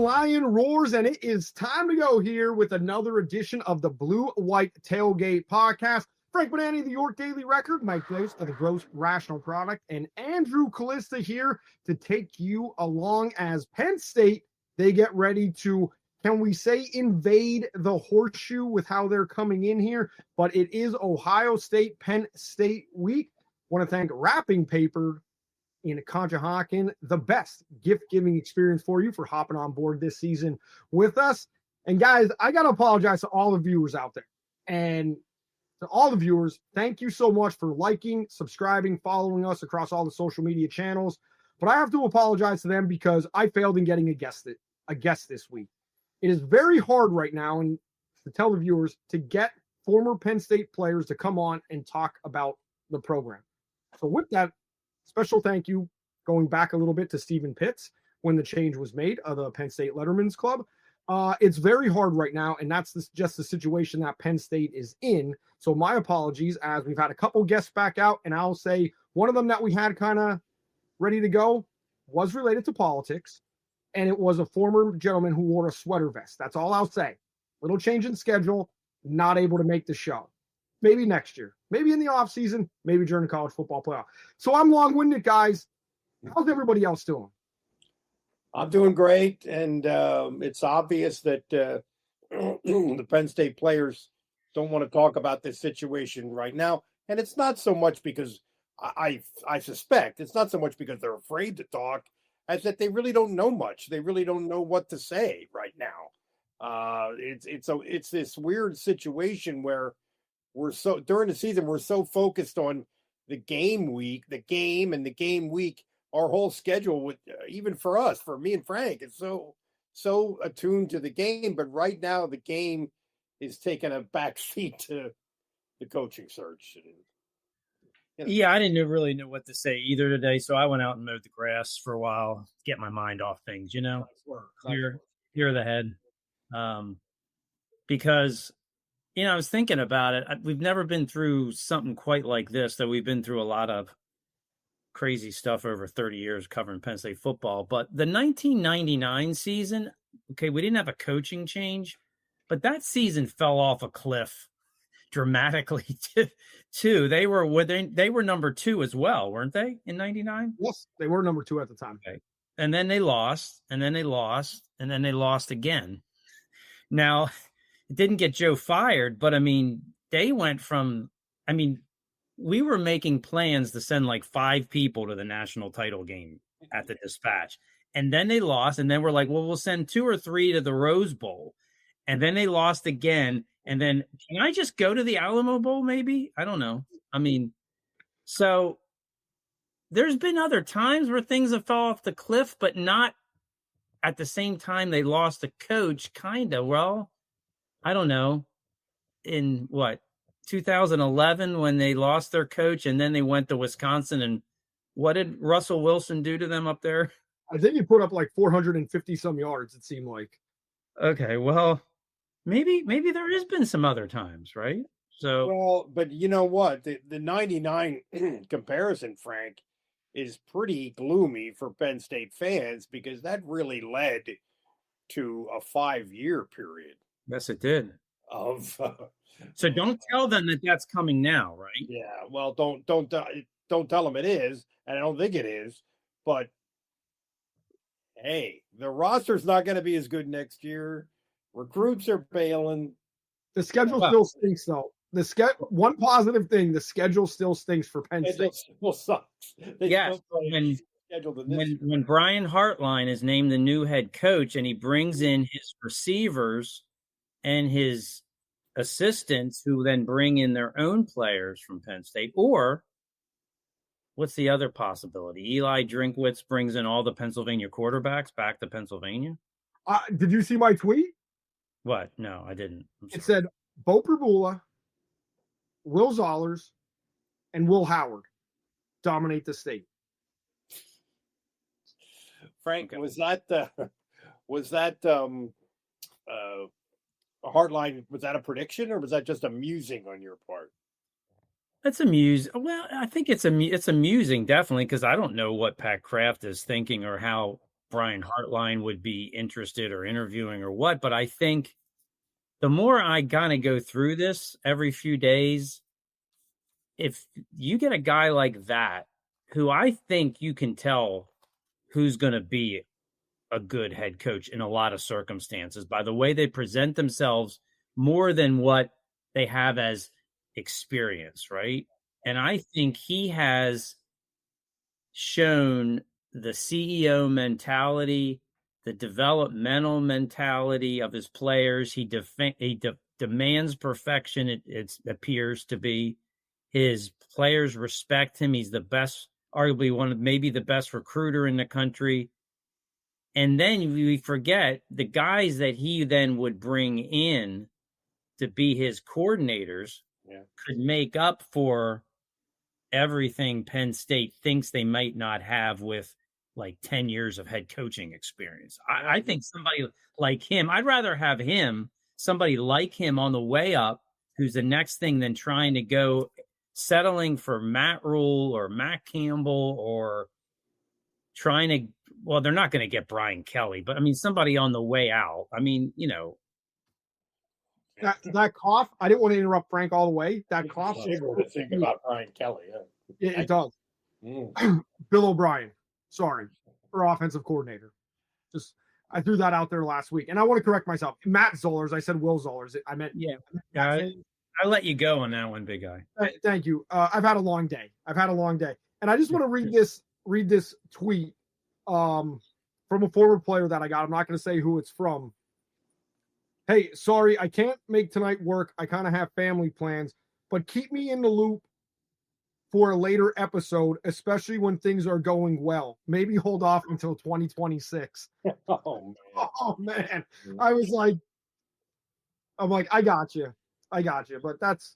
lion roars, and it is time to go here with another edition of the Blue-White Tailgate podcast. Frank Bonanni, the York Daily Record, Mike Grace of the Gross Rational Product, and Andrew Callista here to take you along as Penn State, they get ready to, can we say, invade the horseshoe with how they're coming in here, but it is Ohio State, Penn State week. Want to thank Wrapping Paper in Conshohocken, the best gift-giving experience for you for hopping on board this season with us. And guys, I got to apologize to all the viewers out there. And to all the viewers, thank you so much for liking, subscribing, following us across all the social media channels. But I have to apologize to them because I failed in getting a guest this week. It is very hard right now, and to tell the viewers, to get former Penn State players to come on and talk about the program. So with that, special thank you going back a little bit to Stephen Pitts when the change was made of the Penn State Letterman's Club. It's very hard right now, and that's just the situation that Penn State is in. So my apologies, as we've had a couple guests back out, and I'll say one of them that we had kind of ready to go was related to politics, and it was a former gentleman who wore a sweater vest. That's all I'll say. Little change in schedule, not able to make the show. Maybe next year, maybe in the offseason, maybe during the college football playoff. So I'm long-winded, guys. How's everybody else doing? I'm doing great, and it's obvious that the Penn State players don't want to talk about this situation right now. And it's not so much because I suspect it's not so much because they're afraid to talk as that they really don't know much. They really don't know what to say right now. It's this weird situation where during the season, we're so focused on the game week, our whole schedule with, even for us, for me and Frank, is so attuned to the game. But right now the game is taking a backseat to the coaching search. Yeah, I didn't really know what to say either today. So I went out and mowed the grass for a while, get my mind off things, clear the head. Because I was thinking about it. We've never been through something quite like this, though we've been through a lot of crazy stuff over 30 years covering Penn State football. But the 1999 season, okay, we didn't have a coaching change, but that season fell off a cliff dramatically too. They were number 2 as well, weren't they, in 99? Yes, they were number 2 at the time. Okay. And then they lost, and then they lost, and then they lost again. Now, it didn't get Joe fired, but they went from, we were making plans to send like 5 people to the national title game at the Dispatch. And then they lost. And then we're like, well, we'll send 2 or 3 to the Rose Bowl. And then they lost again. And then can I just go to the Alamo Bowl? Maybe? I don't know. So there's been other times where things have fell off the cliff, but not at the same time they lost a coach, kind of. Well, I don't know, in 2011 when they lost their coach and then they went to Wisconsin, and what did Russell Wilson do to them up there? I think he put up like 450 some yards, it seemed like. Okay, well, maybe there has been some other times, right? So, well, but you know what? The 99 comparison, Frank, is pretty gloomy for Penn State fans because that really led to a 5-year period. Yes, it did. So don't tell them that that's coming now, right? Yeah. Well, don't tell them it is, and I don't think it is. But hey, the roster's not going to be as good next year. Recruits are bailing. The schedule still stinks, though. One positive thing: the schedule still stinks for Penn State. Still sucks. Yes. When Brian Hartline is named the new head coach, and he brings in his receivers and his assistants, who then bring in their own players from Penn State, or what's the other possibility? Eli Drinkwitz brings in all the Pennsylvania quarterbacks back to Pennsylvania. Did you see my tweet? What? No, I didn't. It said Bo Perbula, Will Zollers, and Will Howard dominate the state. Frank, okay. Was that Hardline? Was that a prediction, or was that just amusing on your part? That's amusing. Well, I think it's amusing, definitely, because I don't know what Pat Kraft is thinking or how Brian Hartline would be interested or interviewing or what, but I think the more I kind of go through this every few days, if you get a guy like that, who I think you can tell who's going to be a good head coach in a lot of circumstances by the way they present themselves more than what they have as experience, right? And I think he has shown the CEO mentality, the developmental mentality of his players. He demands perfection. It appears to be. His players respect him. He's the best, arguably maybe the best recruiter in the country. And then we forget the guys that he then would bring in to be his coordinators could make up for everything Penn State thinks they might not have with like 10 years of head coaching experience. I think somebody like him, I'd rather have him, somebody like him on the way up, who's the next thing than trying to go settling for Matt Rule or Matt Campbell or trying to, well, they're not going to get Brian Kelly, but I mean, somebody on the way out. I mean, you know. That cough, I didn't want to interrupt Frank all the way. That cough. To think about Brian Kelly. It does. Bill O'Brien, sorry, for offensive coordinator. Just I threw that out there last week, and I want to correct myself. Matt Zollers, I said Will Zollers. I meant I let you go on that one, big guy. Thank you. I've had a long day. And I just want to read this tweet from a former player that I got. I'm not going to say who it's from. Hey, sorry, I can't make tonight work. I kind of have family plans, but keep me in the loop for a later episode, especially when things are going well. Maybe hold off until 2026. Oh man. I'm like, I got you. But that's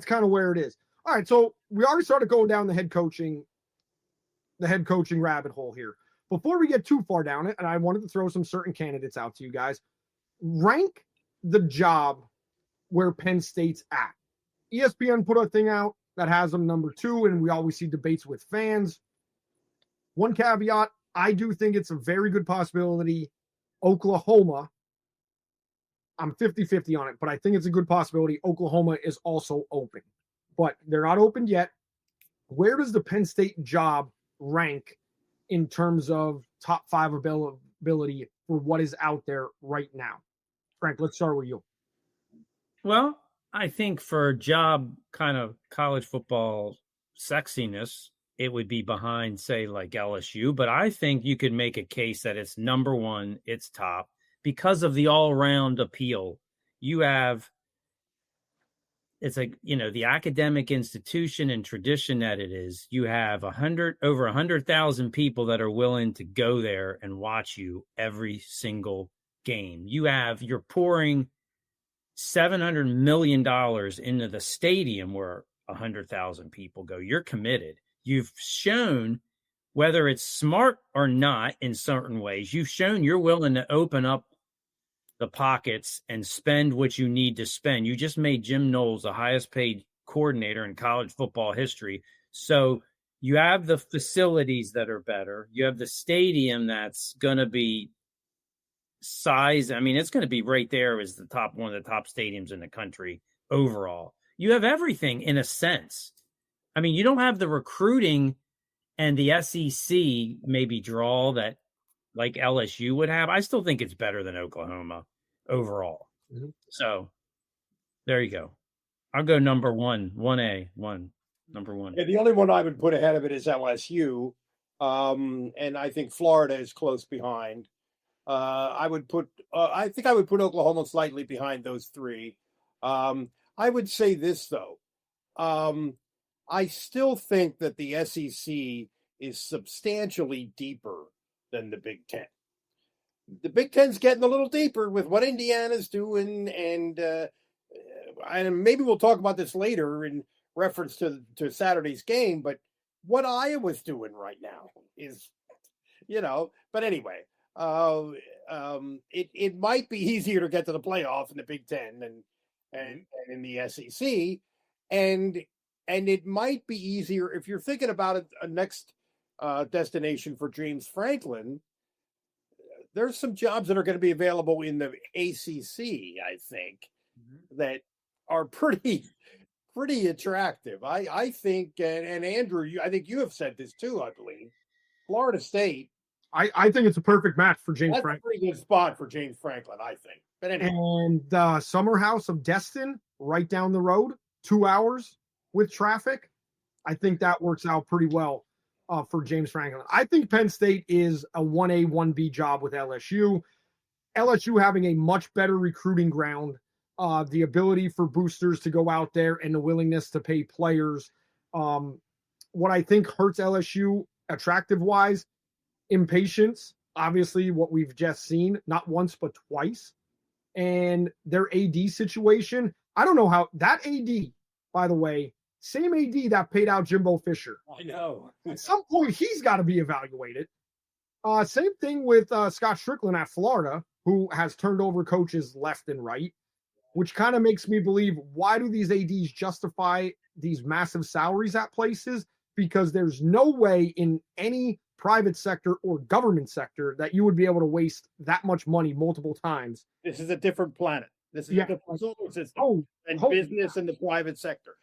kind of where it is. All right, so we already started going down the head coaching rabbit hole here. Before we get too far down it, and I wanted to throw some certain candidates out to you guys, rank the job where Penn State's at. ESPN put a thing out that has them number 2, and we always see debates with fans. One caveat, I do think it's a very good possibility Oklahoma, I'm 50-50 on it, but I think it's a good possibility Oklahoma is also open. But they're not open yet. Where does the Penn State job rank in terms of top 5 ability for what is out there right now? Frank, let's start with you. Well, I think for job kind of college football sexiness, it would be behind, say, like LSU. But I think you could make a case that it's number 1, it's top, because of the all-round appeal. You have, it's like, you know, the academic institution and tradition that it is. You have over 100,000 people that are willing to go there and watch you every single game. You're pouring $700 million into the stadium where 100,000 people go. You're committed. You've shown, whether it's smart or not in certain ways, you've shown you're willing to open up the pockets and spend what you need to spend. You just made Jim Knowles the highest paid coordinator in college football history. So you have the facilities that are better. You have the stadium that's going to be size. I mean, it's going to be right there as one of the top stadiums in the country overall. You have everything in a sense. I mean, you don't have the recruiting and the SEC maybe draw that like LSU would have. I still think it's better than Oklahoma overall. Mm-hmm. So there you go. I'll go number 1, 1A, number 1. Yeah, the only one I would put ahead of it is LSU. And I think Florida is close behind. I think I would put Oklahoma slightly behind those 3. I would say this, though. I still think that the SEC is substantially deeper than the Big Ten. The Big Ten's getting a little deeper with what Indiana's doing, and maybe we'll talk about this later in reference to Saturday's game, but what Iowa's doing right now is, but anyway, it might be easier to get to the playoff in the Big Ten and in the SEC, and it might be easier if you're thinking about a next destination for James Franklin. there's some jobs that are going to be available in the ACC, I think, that are pretty attractive. I think, and Andrew, I think you have said this too, I believe. Florida State. I think it's a perfect match for James Franklin. That's a pretty good spot for James Franklin, I think. But anyway. And the Summer House of Destin, right down the road, 2 hours with traffic. I think that works out pretty well for James Franklin. I think Penn State is a 1A, 1B job with LSU. LSU having a much better recruiting ground, the ability for boosters to go out there and the willingness to pay players. What I think hurts LSU attractive-wise, impatience, obviously what we've just seen, not once but twice. And their AD situation, I don't know how that AD, by the way, same AD that paid out Jimbo Fisher. I know. At some point, he's got to be evaluated. Same thing with Scott Strickland at Florida, who has turned over coaches left and right, which kind of makes me believe, why do these ADs justify these massive salaries at places? Because there's no way in any private sector or government sector that you would be able to waste that much money multiple times. This is a different planet. This is a different solar system and business in the private sector.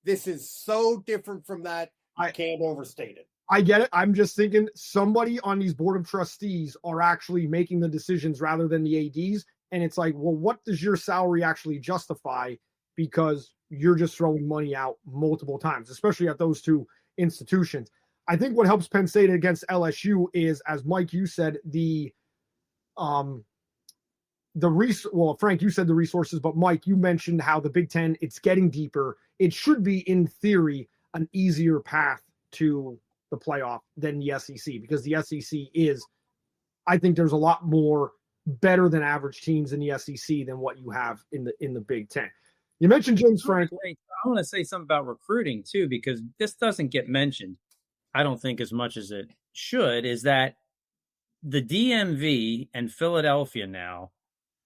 This is so different from that. I can't overstate it. I get it. I'm just thinking somebody on these board of trustees are actually making the decisions rather than the ADs. And it's like, well, what does your salary actually justify? Because you're just throwing money out multiple times, especially at those two institutions. I think what helps Penn State against LSU is, as Mike, you said, Frank, you said the resources, but Mike, you mentioned how the Big Ten, it's getting deeper. It should be, in theory, an easier path to the playoff than the SEC, because the SEC is, I think there's a lot more better than average teams in the SEC than what you have in the Big Ten. You mentioned James Franklin. I want to say something about recruiting too, because this doesn't get mentioned, I don't think, as much as it should, is that the DMV and Philadelphia now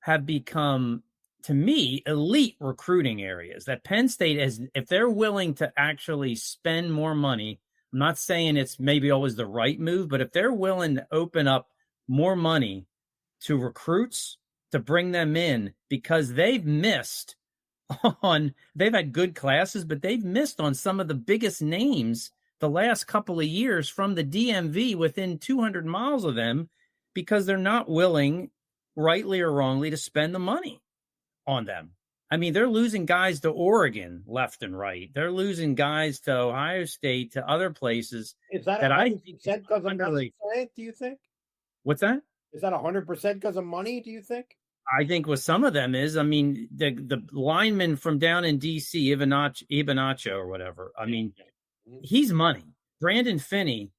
have become, to me, elite recruiting areas that Penn State is, if they're willing to actually spend more money, I'm not saying it's maybe always the right move, but if they're willing to open up more money to recruits to bring them in, because they've missed they've had good classes, but they've missed on some of the biggest names the last couple of years from the DMV within 200 miles of them, because they're not willing, rightly or wrongly, to spend the money on them. I mean, they're losing guys to Oregon left and right. They're losing guys to Ohio State, to other places. Is that 100% because of money, do you think? What's that? Is that 100% because of money, do you think? I think with some of them is, I mean, the lineman from down in D.C., Ibanacho or whatever, I mean, he's money. Brandon Finney,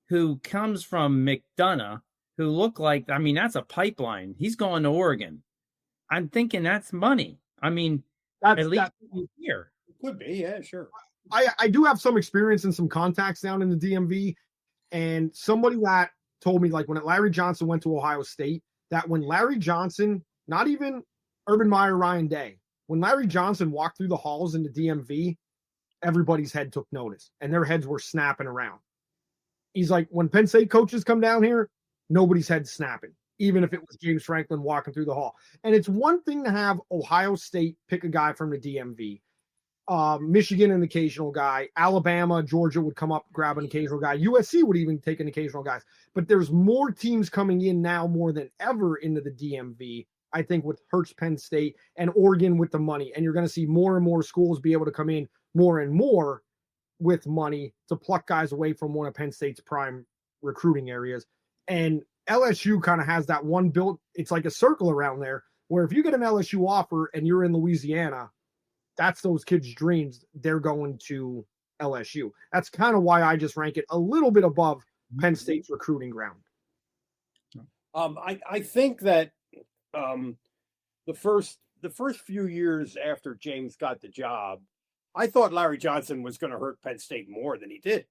who comes from McDonough, who look like, I mean, that's a pipeline. He's going to Oregon. I'm thinking that's money. I mean, at least here. It could be, yeah, sure. I do have some experience and some contacts down in the DMV, and somebody that told me, like, when Larry Johnson went to Ohio State, that when Larry Johnson, not even Urban Meyer, Ryan Day, when Larry Johnson walked through the halls in the DMV, everybody's head took notice, and their heads were snapping around. He's like, when Penn State coaches come down here, nobody's head snapping, even if it was James Franklin walking through the hall. And it's one thing to have Ohio State pick a guy from the DMV, Michigan an occasional guy, Alabama, Georgia would come up, grab an occasional guy, USC would even take an occasional guy. But there's more teams coming in now more than ever into the DMV, I think, with hurts Penn State and Oregon with the money. And you're going to see more and more schools be able to come in more and more with money to pluck guys away from one of Penn State's prime recruiting areas. And LSU kind of has that one built, it's like a circle around there, where if you get an LSU offer and you're in Louisiana, that's those kids' dreams. They're going to LSU. That's kind of why I just rank it a little bit above Penn State's recruiting ground. I think that the first few years after James got the job, I thought Larry Johnson was going to hurt Penn State more than he did.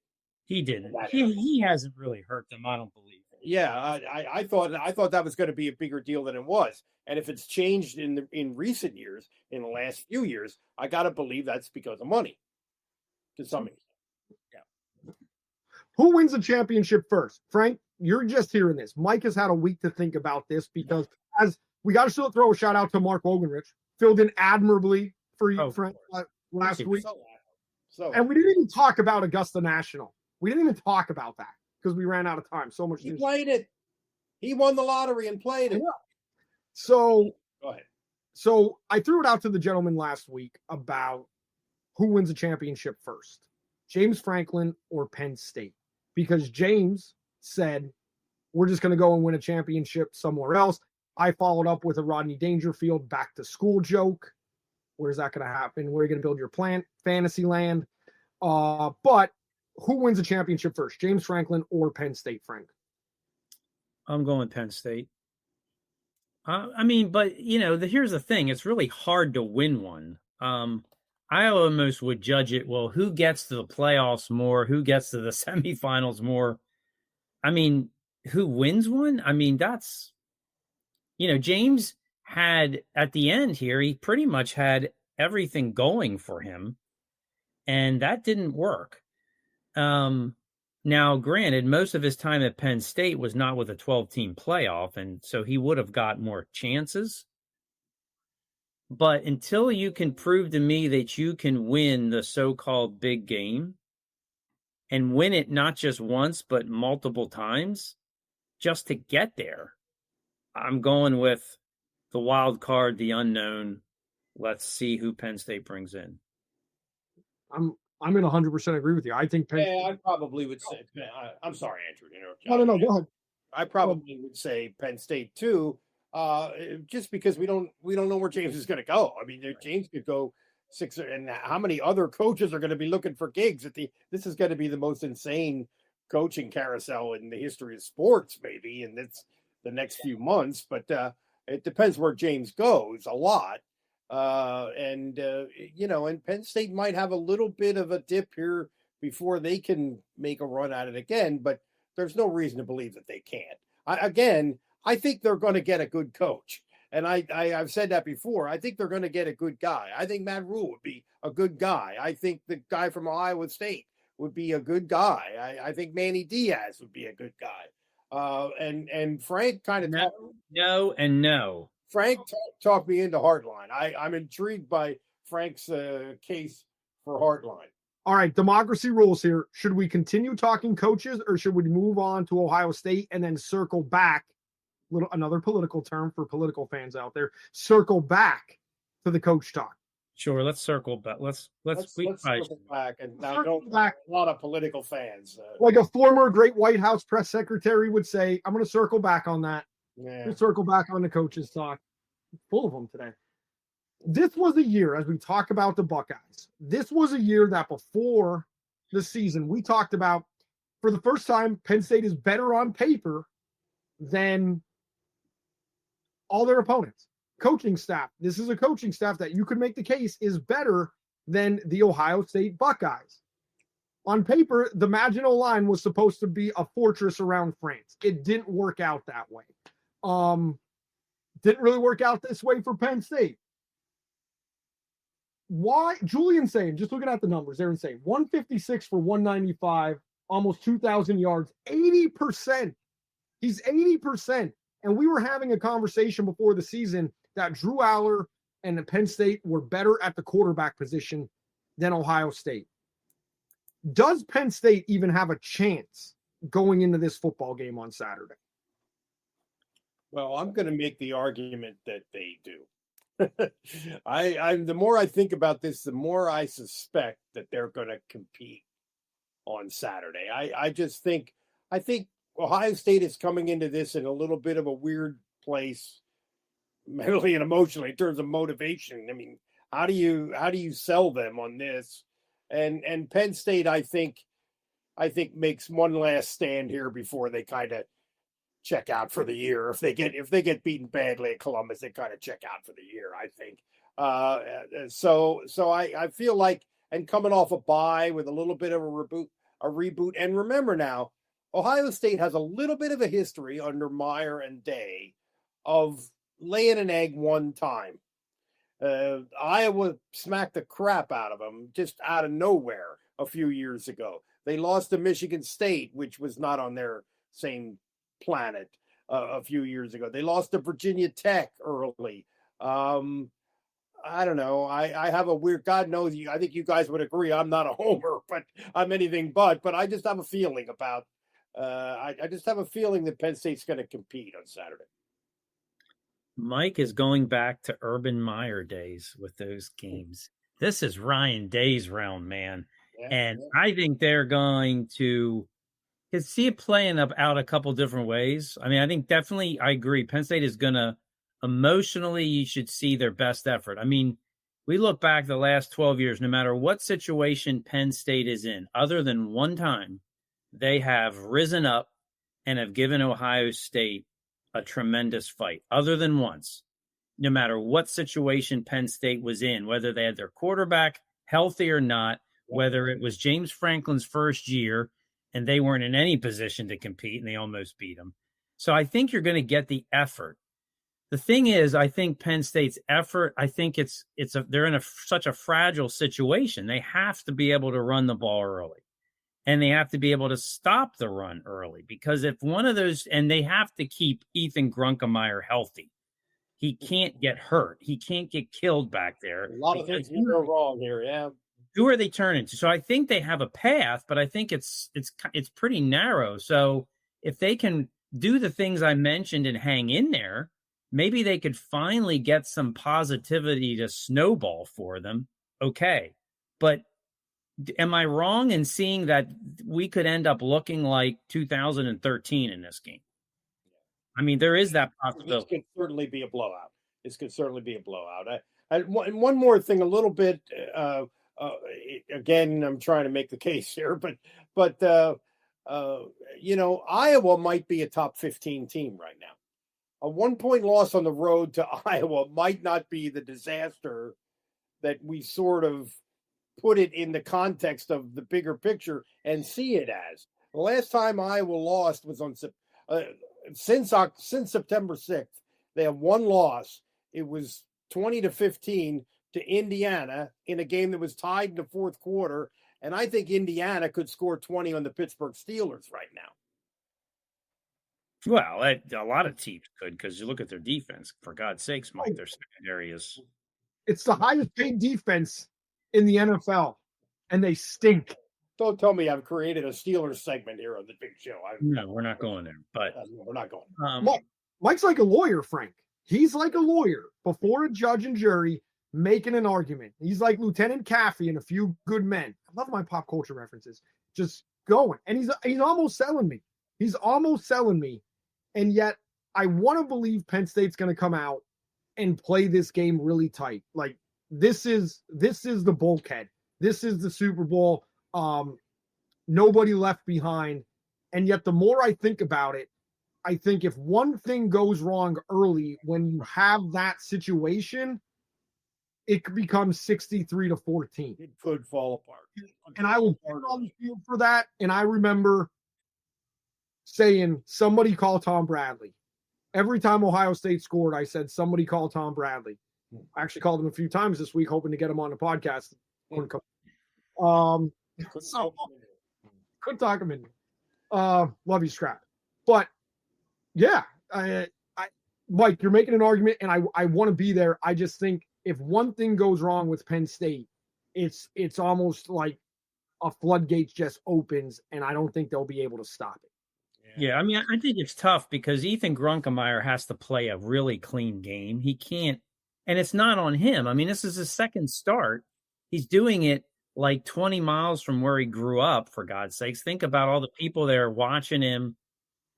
He didn't. He hasn't really hurt them, I don't believe. Yeah, I thought that was going to be a bigger deal than it was. And if it's changed in recent years, in the last few years, I got to believe that's because of money to some extent. Yeah. Who wins the championship first? Frank, you're just hearing this. Mike has had a week to think about this because as we got to still throw a shout out to Mark Wogenrich, filled in admirably for last week. And we didn't even talk about Augusta National. We didn't even talk about that because we ran out of time. So much. He played it. He won the lottery and played it. So go ahead. So I threw it out to the gentleman last week about who wins a championship first, James Franklin or Penn State, because James said, we're just going to go and win a championship somewhere else. I followed up with a Rodney Dangerfield back to school joke. Where's that going to happen? Where are you going to build your plant? Fantasy land. But who wins a championship first, James Franklin or Penn State, Frank? I'm going Penn State. I mean, but, here's the thing. It's really hard to win one. I almost would judge it, well, who gets to the playoffs more? Who gets to the semifinals more? I mean, who wins one? I mean, that's, James had, at the end here, he pretty much had everything going for him, and that didn't work. Now, granted, most of his time at Penn State was not with a 12-team playoff, and so he would have got more chances. But until you can prove to me that you can win the so-called big game and win it not just once, but multiple times just to get there, I'm going with the wild card, the unknown. Let's see who Penn State brings in. I'm in 100% agree with you. I think Penn State. I probably would say. I'm sorry, Andrew. No. Go ahead. I probably would say Penn State too, just because we don't know where James is going to go. I mean, James could go 6, and how many other coaches are going to be looking for gigs this is going to be the most insane coaching carousel in the history of sports, maybe, and it's the next few months. But it depends where James goes a lot. And Penn State might have a little bit of a dip here before they can make a run at it again, but there's no reason to believe that they can't. I think they're going to get a good coach. And I've said that before. I think they're going to get a good guy. I think Matt Rule would be a good guy. I think the guy from Iowa State would be a good guy. I think Manny Diaz would be a good guy. And Frank kind of no. Frank talked me into Hardline. I'm intrigued by Frank's case for Hardline. All right, democracy rules here. Should we continue talking coaches or should we move on to Ohio State and then circle back? Another political term for political fans out there. Circle back to the coach talk. Sure, let's circle back. Let's circle back, and now don't back a lot of political fans. Like a former great White House press secretary would say, I'm going to circle back on that. Yeah. We'll circle back on the coaches talk. Full of them today. This was a year, as we talk about the Buckeyes, this was a year that before the season, we talked about, for the first time, Penn State is better on paper than all their opponents. Coaching staff. This is a coaching staff that you could make the case is better than the Ohio State Buckeyes. On paper, the Maginot Line was supposed to be a fortress around France. It didn't work out that way. Didn't really work out this way for Penn State. Why? Julian's saying, just looking at the numbers, they're insane. 156 for 195, almost 2,000 yards, 80%. He's 80%. And we were having a conversation before the season that Drew Aller and Penn State were better at the quarterback position than Ohio State. Does Penn State even have a chance going into this football game on Saturday? Well, I'm going to make the argument that they do. The more I think about this, the more I suspect that they're going to compete on Saturday. I think Ohio State is coming into this in a little bit of a weird place, mentally and emotionally, in terms of motivation. I mean, how do you sell them on this? And Penn State, I think makes one last stand here before they kind of check out for the year. If they get beaten badly at Columbus, they kind of check out for the year, I think. So I feel like, and coming off a bye with a little bit of a reboot. And remember now, Ohio State has a little bit of a history under Meyer and Day of laying an egg one time. Iowa smacked the crap out of them just out of nowhere a few years ago. They lost to Michigan State, which was not on their same planet a few years ago. They lost to Virginia Tech early. I don't know. I have a weird, God knows you. I think you guys would agree. I'm not a homer, but I'm anything but I just have a feeling about, I just have a feeling that Penn State's going to compete on Saturday. Mike is going back to Urban Meyer days with those games. This is Ryan Day's realm, man. Yeah, and yeah. I think they're going to see it playing out a couple different ways. I mean, I think definitely, I agree. Penn State is going to emotionally, you should see their best effort. I mean, we look back the last 12 years, no matter what situation Penn State is in, other than one time, they have risen up and have given Ohio State a tremendous fight, other than once. No matter what situation Penn State was in, whether they had their quarterback healthy or not, whether it was James Franklin's first year and they weren't in any position to compete and they almost beat them. So I think you're going to get the effort. The thing is, I think Penn State's effort, I think they're in such a fragile situation. They have to be able to run the ball early, and they have to be able to stop the run early, because if one of those, and they have to keep Ethan Grunkemeyer healthy. He can't get hurt. He can't get killed back there. A lot of things can go wrong here. Yeah. Who are they turning to? So I think they have a path, but I think it's pretty narrow. So if they can do the things I mentioned and hang in there, maybe they could finally get some positivity to snowball for them. Okay. But am I wrong in seeing that we could end up looking like 2013 in this game? I mean, there is that possibility. This could certainly be a blowout. One more thing, a little bit, again, I'm trying to make the case here, but Iowa might be a top 15 team right now. A 1-point loss on the road to Iowa might not be the disaster that we sort of put it in the context of the bigger picture and see it as. The last time Iowa lost was on since September 6th. They have one loss. It was 20-15 to Indiana in a game that was tied in the fourth quarter. And I think Indiana could score 20 on the Pittsburgh Steelers right now. Well, a lot of teams could, because you look at their defense. For God's sakes, Mike, their secondary is... It's the highest paid defense in the NFL, and they stink. Don't tell me I've created a Steelers segment here on the big show. No, we're not going there. But we're not going. Mike's like a lawyer, Frank. He's like a lawyer before a judge and jury making an argument. He's like Lieutenant Caffey and A Few Good Men. I love my pop culture references. Just going. And he's almost selling me. And yet I want to believe Penn State's going to come out and play this game really tight. Like this is the bulkhead. This is the Super Bowl. Nobody left behind. And yet the more I think about it, I think if one thing goes wrong early, when you have that situation, it could become 63-14. It could fall apart. And I will put on the field for that. And I remember saying, somebody call Tom Bradley. Every time Ohio State scored, I said, somebody call Tom Bradley. I actually called him a few times this week, hoping to get him on the podcast. Couldn't talk him in. Love you, Scrap. But yeah, Mike, you're making an argument, and I want to be there. I just think if one thing goes wrong with Penn State, it's almost like a floodgate just opens, and I don't think they'll be able to stop it. Yeah, I mean, I think it's tough because Ethan Grunkemeyer has to play a really clean game. He can't, and it's not on him. I mean, this is his second start. He's doing it like 20 miles from where he grew up, for God's sakes. Think about all the people there watching him.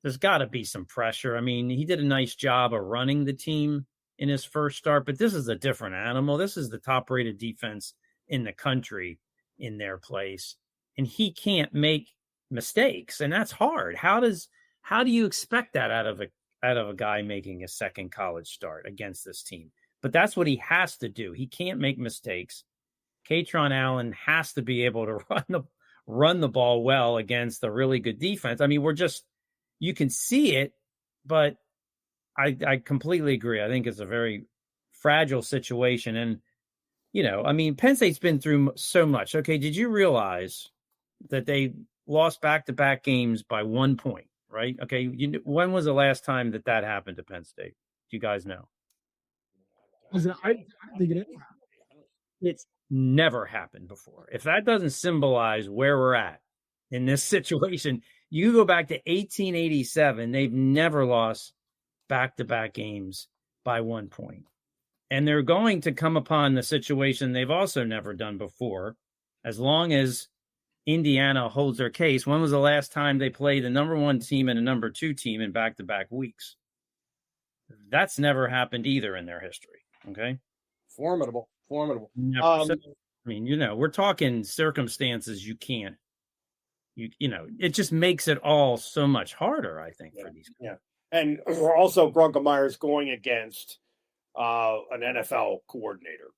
There's got to be some pressure. I mean, he did a nice job of running the team in his first start, but this is a different animal. This is the top-rated defense in the country in their place, and he can't make mistakes, and that's hard. How do you expect that out of a guy making a second college start against this team? But that's what he has to do. He can't make mistakes. Katron Allen has to be able to run the ball well against a really good defense. I mean, you can see it, but I completely agree. I think it's a very fragile situation. And, I mean, Penn State's been through so much. Okay, did you realize that they lost back-to-back games by 1 point? right? Okay, when was the last time that happened to Penn State? Do you guys know? I think it is. It's never happened before. If that doesn't symbolize where we're at in this situation, you go back to 1887, they've never lost back-to-back games by 1 point. And they're going to come upon the situation they've also never done before, as long as Indiana holds their case. When was the last time they played the number 1 team and a number 2 team in back-to-back weeks? That's never happened either in their history. Okay. Formidable. Never. So, I mean, we're talking circumstances you can't, it just makes it all so much harder, I think, for these guys. Yeah. And also Grunkemeier's going against an NFL coordinator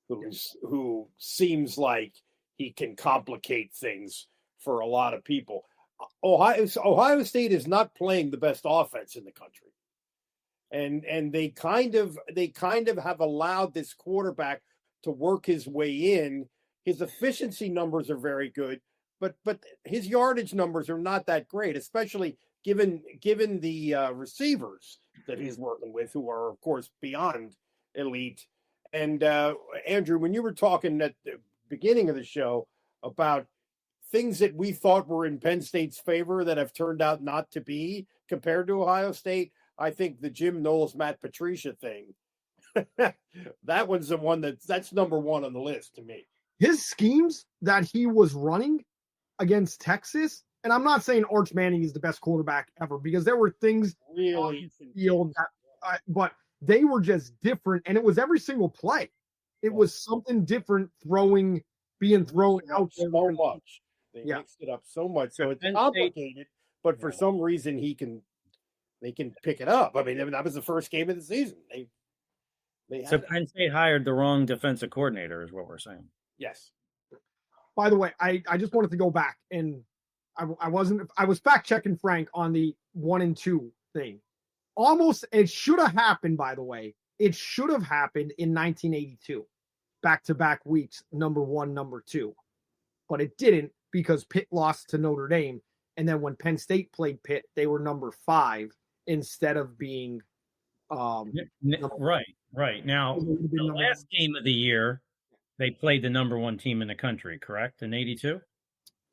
who seems like he can complicate things for a lot of people. Ohio State is not playing the best offense in the country. And they kind of have allowed this quarterback to work his way in. His efficiency numbers are very good, but his yardage numbers are not that great, especially given the receivers that he's working with, who are of course beyond elite. And Andrew, when you were talking at the beginning of the show about things that we thought were in Penn State's favor that have turned out not to be compared to Ohio State, I think the Jim Knowles, Matt Patricia thing, that one's the one that's number 1 on the list to me. His schemes that he was running against Texas, and I'm not saying Arch Manning is the best quarterback ever, because there were things really on the field that, but they were just different, and it was every single play. It was something different being thrown out there. So much. They mixed it up so much. So it's complicated, but for some reason they can pick it up. I mean, that was the first game of the season. So Penn State hired the wrong defensive coordinator, is what we're saying. Yes. By the way, I just wanted to go back, and I was fact checking Frank on the 1 and 2 thing. Almost, it should have happened, by the way. It should have happened in 1982. Back-to-back weeks, number 1, number 2. But it didn't, because Pitt lost to Notre Dame. And then when Penn State played Pitt, they were number 5 instead of being right. Now, the last game of the year, they played the number 1 team in the country, correct? In 82?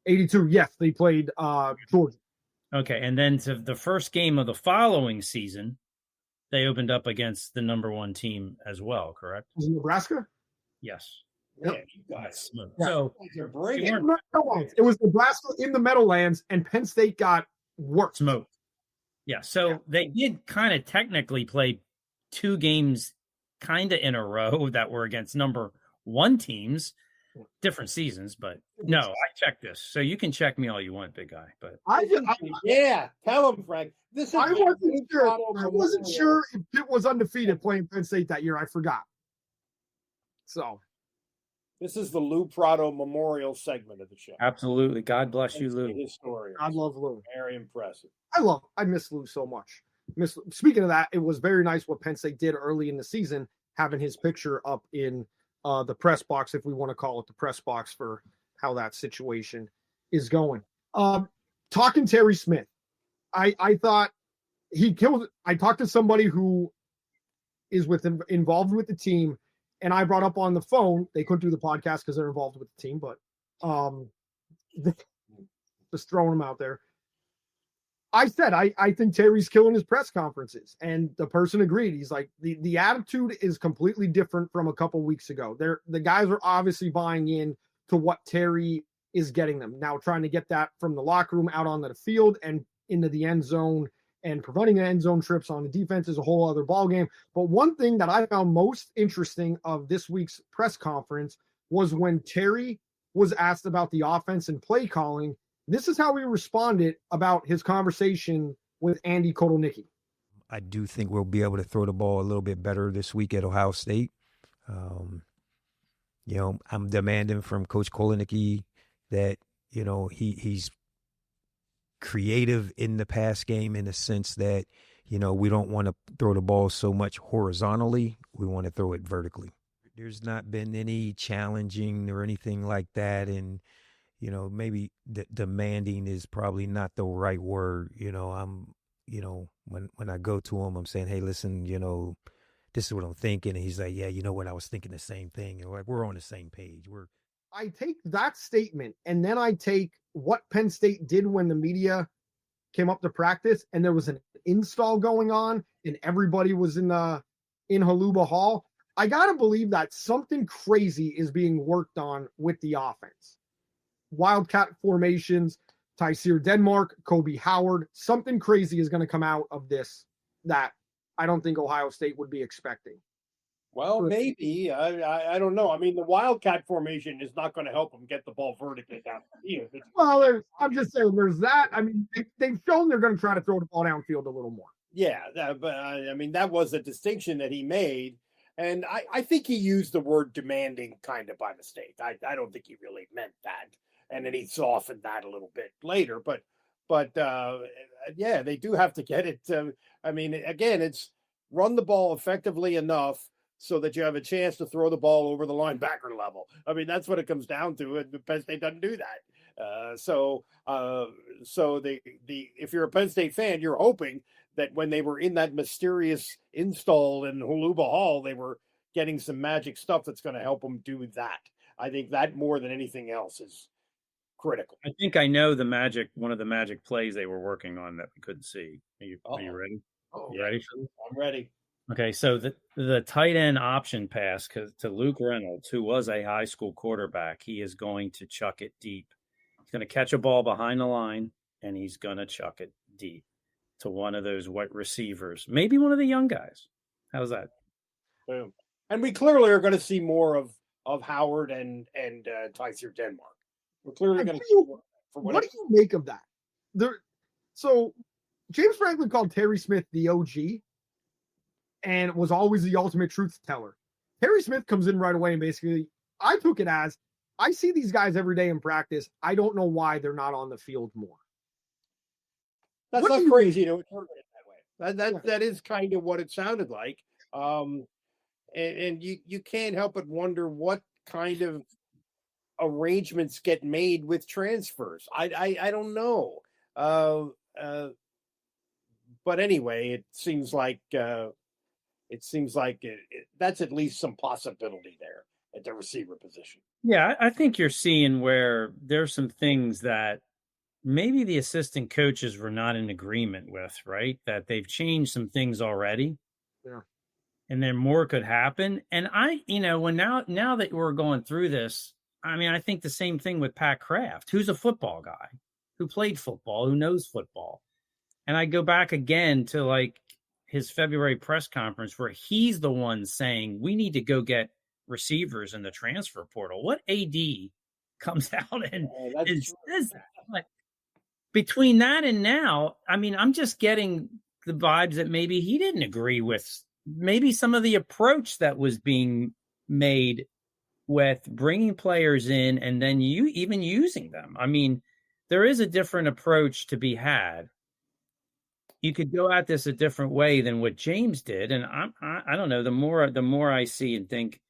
82, yes. They played Georgia. Okay, and then to the first game of the following season, they opened up against the number 1 team as well, correct? Was it Nebraska? Yes. Yeah, you guys. So it was Nebraska in the Meadowlands, and Penn State got worked. Smoked. Yeah, so they did kind of technically play 2 games kind of in a row that were against number 1 teams, different seasons, but no, I checked this. So you can check me all you want, big guy. But tell him, Frank. I wasn't sure if Pitt was undefeated playing Penn State that year. I forgot. So this is the Lou Prado Memorial segment of the show. Absolutely. God bless you, Lou. Historian. I love Lou. Very impressive. I miss Lou so much. Speaking of that, it was very nice what Penn State did early in the season, having his picture up in the press box, if we want to call it the press box, for how that situation is going. Talking Terry Smith, I thought he killed it. I talked to somebody who is involved with the team, and I brought up on the phone, they couldn't do the podcast because they're involved with the team, but just throwing them out there. I said, I think Terry's killing his press conferences, and the person agreed. He's like, the attitude is completely different from a couple weeks ago. The guys are obviously buying in to what Terry is getting them. Now trying to get that from the locker room out onto the field and into the end zone, and preventing the end zone trips on the defense is a whole other ballgame. But one thing that I found most interesting of this week's press conference was when Terry was asked about the offense and play calling. This is how he responded about his conversation with Andy Kotelnicki. I do think we'll be able to throw the ball a little bit better this week at Ohio State. I'm demanding from Coach Kotelnicki that, he's creative in the pass game, in the sense that, we don't want to throw the ball so much horizontally. We want to throw it vertically. There's not been any challenging or anything like that. And, maybe demanding is probably not the right word. When I go to him, I'm saying, hey, listen, this is what I'm thinking. And he's like, yeah, you know what? I was thinking the same thing. And we're on the same page. I take that statement and then I take what Penn State did when the media came up to practice and there was an install going on and everybody was in Haluba Hall. I got to believe that something crazy is being worked on with the offense. Wildcat formations, Tyseer Denmark, Kobe Howard, something crazy is going to come out of this that I don't think Ohio State would be expecting. Well, maybe. I don't know. I mean, the Wildcat formation is not going to help them get the ball vertically down the field. Well, I'm just saying there's that. I mean, they've shown they're going to try to throw the ball downfield a little more. Yeah, but I mean, that was a distinction that he made. And I think he used the word demanding kind of by mistake. I don't think he really meant that. And then he softened that a little bit later. But yeah, they do have to get it. I mean, again, it's run the ball effectively enough so that you have a chance to throw the ball over the linebacker level. I mean, that's what it comes down to. And Penn State doesn't do that. So if you're a Penn State fan, you're hoping that when they were in that mysterious install in Haluba Hall, they were getting some magic stuff that's going to help them do that. I think that more than anything else is critical. I think I know one of the magic plays they were working on that we couldn't see. Are you ready? You ready? I'm ready. Okay, so the tight end option pass to Luke Reynolds, who was a high school quarterback, he is going to chuck it deep. He's going to catch a ball behind the line, and he's going to chuck it deep to one of those white receivers, maybe one of the young guys. How's that? Boom. And we clearly are going to see more of Howard and Tyseer Denmark. We're clearly going to see more. What do you make of that? So James Franklin called Terry Smith the OG and was always the ultimate truth teller. Terry Smith comes in right away and basically, I took it as, I see these guys every day in practice. I don't know why they're not on the field more. That's not crazy to interpret it that way. That is kind of what it sounded like. And you can't help but wonder what kind of arrangements get made with transfers. I don't know. But anyway, it seems like that's at least some possibility there at the receiver position. Yeah, I think you're seeing where there's some things that maybe the assistant coaches were not in agreement with, right? That they've changed some things already. Yeah. And then more could happen. And now that we're going through this, I mean, I think the same thing with Pat Kraft, who's a football guy, who played football, who knows football. And I go back again to like his February press conference where he's the one saying, we need to go get receivers in the transfer portal. What AD comes out and says that? Like, between that and now, I mean, I'm just getting the vibes that maybe he didn't agree with maybe some of the approach that was being made with bringing players in and then you even using them. I mean, there is a different approach to be had. You could go at this a different way than what James did. And I don't know, the more I see and think,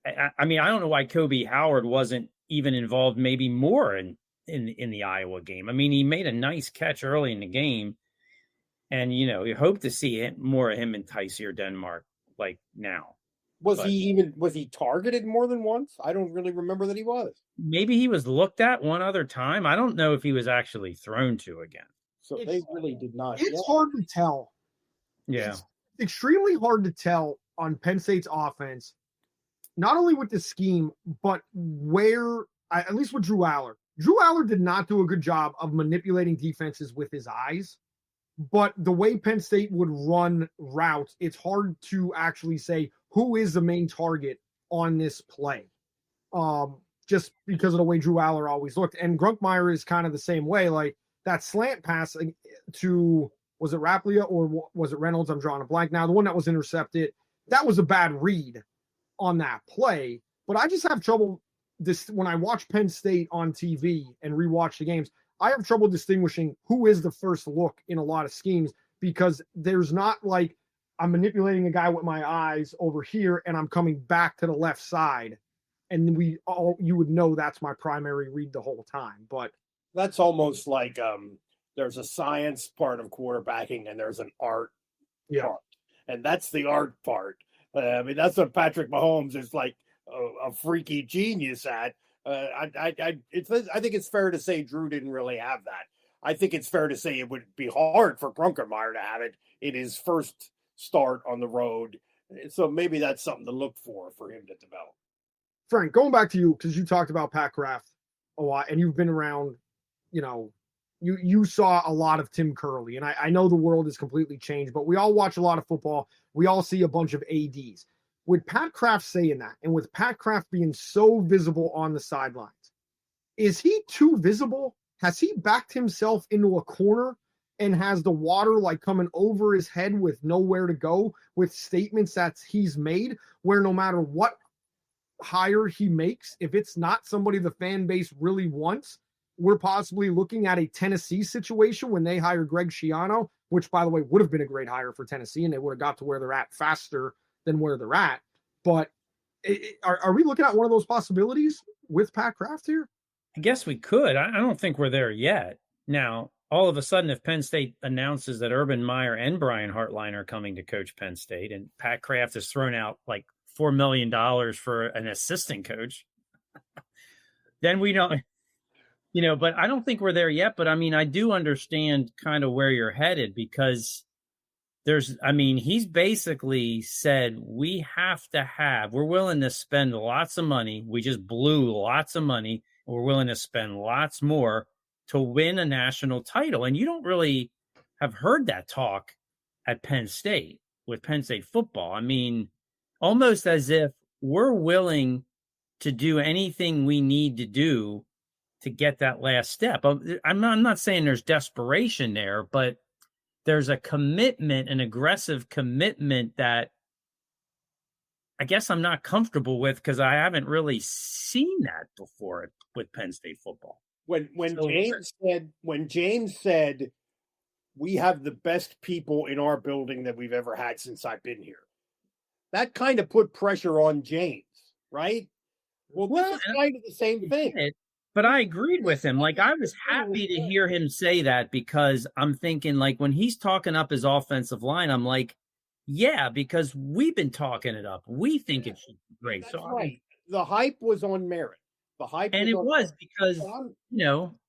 I mean, I don't know why Kobe Howard wasn't even involved maybe more in the Iowa game. I mean, he made a nice catch early in the game. And, you hope to see more of him and Tyseer Denmark like now. Was he targeted more than once? I don't really remember that he was. Maybe he was looked at one other time. I don't know if he was actually thrown to again. So they really did not. It's hard to tell. Yeah. It's extremely hard to tell on Penn State's offense, not only with the scheme, but at least with Drew Aller. Drew Aller did not do a good job of manipulating defenses with his eyes. But the way Penn State would run routes, it's hard to actually say who is the main target on this play. Just because of the way Drew Aller always looked. And Grunkmeyer is kind of the same way. Like that slant pass to, was it Raplia or was it Reynolds? I'm drawing a blank now. The one that was intercepted, that was a bad read on that play. But I just have trouble when I watch Penn State on TV and rewatch the games. I have trouble distinguishing who is the first look in a lot of schemes because there's not like I'm manipulating a guy with my eyes over here and I'm coming back to the left side and you would know that's my primary read the whole time. But that's almost like there's a science part of quarterbacking and there's an art part, and that's the art part. I mean, that's what Patrick Mahomes is like a freaky genius at. I think it's fair to say Drew didn't really have that. I think it's fair to say it would be hard for Brunkermeyer to have it in his first start on the road. So maybe that's something to look for him to develop. Frank, going back to you, because you talked about Pat Kraft a lot, and you've been around, you saw a lot of Tim Curley, and I know the world has completely changed, but we all watch a lot of football. We all see a bunch of ADs. With Pat Kraft saying that, and with Pat Kraft being so visible on the sidelines, is he too visible? Has he backed himself into a corner and has the water like coming over his head with nowhere to go with statements that he's made, where no matter what hire he makes, if it's not somebody the fan base really wants, we're possibly looking at a Tennessee situation when they hire Greg Schiano, which, by the way, would have been a great hire for Tennessee, and they would have got to where they're at faster than where they're at. But are we looking at one of those possibilities with Pat Kraft here? I guess we could. I don't think we're there yet. Now, all of a sudden, if Penn State announces that Urban Meyer and Brian Hartline are coming to coach Penn State, and Pat Kraft has thrown out like $4 million for an assistant coach, then we don't, but I don't think we're there yet. But I mean, I do understand kind of where you're headed, because he's basically said we're willing to spend lots of money. We just blew lots of money. We're willing to spend lots more to win a national title. And you don't really have heard that talk at Penn State with Penn State football. I mean, almost as if we're willing to do anything we need to do to get that last step. I'm not saying there's desperation there, but there's a commitment, an aggressive commitment that I guess I'm not comfortable with, because I haven't really seen that before with Penn State football. When James said we have the best people in our building that we've ever had since I've been here, that kind of put pressure on James, right? Well, this is kind of the same thing. But I agreed with him. Like, I was happy to hear him say that, because I'm thinking, like, when he's talking up his offensive line, I'm like, yeah, because we've been talking it up. We think it should be great. That's right. The hype was on merit. It was because,